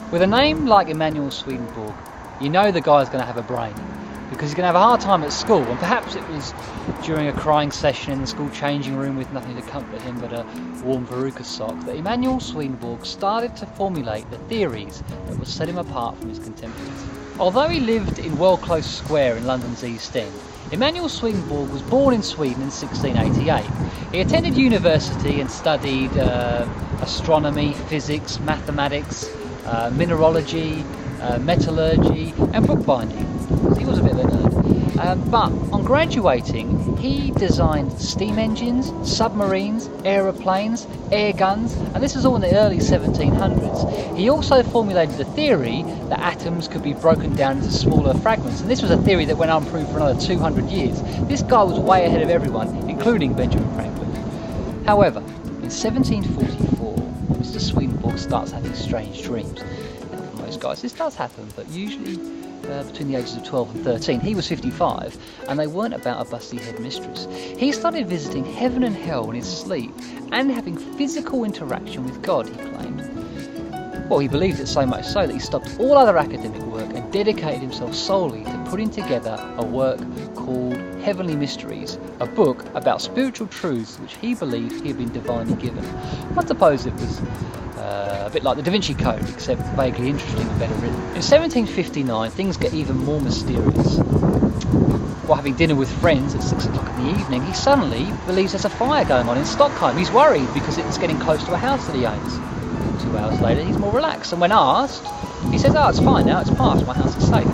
With a name like Emanuel Swedenborg, you know the guy's going to have a brain, because he's going to have a hard time at school, and perhaps it was during a crying session in the school changing room with nothing to comfort him but a warm veruca sock that Emanuel Swedenborg started to formulate the theories that would set him apart from his contemporaries. Although he lived in Wellclose Square in London's East End, Emanuel Swedenborg was born in Sweden in 1688. He attended university and studied astronomy, physics, mathematics, mineralogy, metallurgy and bookbinding. He was a bit of a nerd. But on graduating, he designed steam engines, submarines, aeroplanes, air guns, and this was all in the early 1700s. He also formulated the theory that atoms could be broken down into smaller fragments, and this was a theory that went unproved for another 200 years. This guy was way ahead of everyone, including Benjamin Franklin. However, in 1744, Mr Swedenborg starts having strange dreams. Now, for most guys this does happen, but usually between the ages of 12 and 13. He was 55, and they weren't about a busty head mistress. He started visiting heaven and hell in his sleep, and having physical interaction with God, he claimed. Well, he believed it so much so that he stopped all other academic work and dedicated himself solely to putting together a work called Heavenly Mysteries, a book about spiritual truths which he believed he had been divinely given. I suppose it was a bit like the Da Vinci Code, except vaguely interesting and better written. In 1759, things get even more mysterious. While having dinner with friends at 6 o'clock in the evening, he suddenly believes there's a fire going on in Stockholm. He's worried because it's getting close to a house that he owns. 2 hours later, he's more relaxed, and when asked, he says, "Oh, it's fine now, it's passed, my house is safe."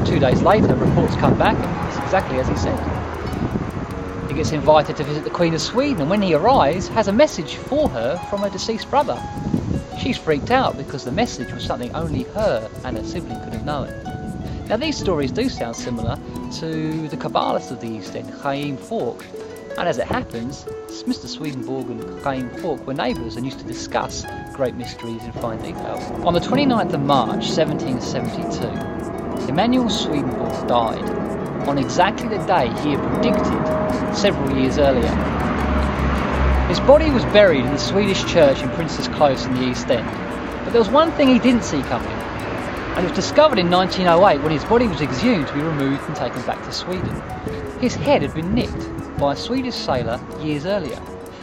2 days later, reports come back, and it's exactly as he said. He gets invited to visit the Queen of Sweden, and when he arrives, has a message for her from her deceased brother. She's freaked out because the message was something only her and her sibling could have known. Now, these stories do sound similar to the Kabbalists of the East End, 𝐒𝐄𝐚, and as it happens, Mr Swedenborg and 𝐒𝐄𝐚 were neighbours and used to discuss great mysteries in fine detail. On the 29th of March 1772, Emanuel Swedenborg died on exactly the day he had predicted several years earlier. His body was buried in the Swedish church in Prince's Close in the East End, but there was one thing he didn't see coming, and it was discovered in 1908 when his body was exhumed to be removed and taken back to Sweden. His head had been nicked by a Swedish sailor years earlier.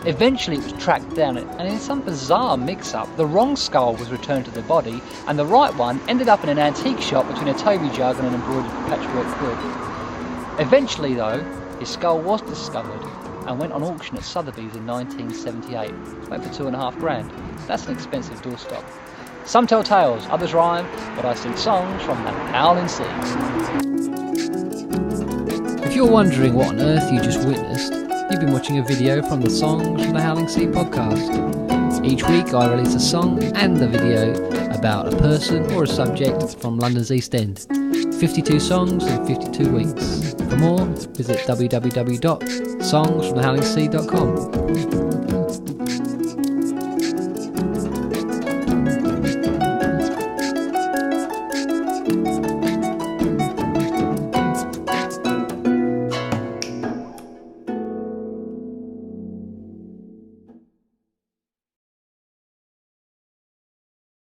Eventually it was tracked down, and in some bizarre mix-up, the wrong skull was returned to the body, and the right one ended up in an antique shop between a Toby jug and an embroidered patchwork quilt. Eventually, though, his skull was discovered and went on auction at Sotheby's in 1978. It went for $2,500. That's an expensive doorstop. Some tell tales, others rhyme, but I sing songs from the howling sea. If you're wondering what on earth you just witnessed, you've been watching a video from the Songs from the Howling Sea podcast. Each week I release a song and a video about a person or a subject from London's East End. 52 songs in 52 weeks. For more, visit www.songsfromthehowlingsea.com.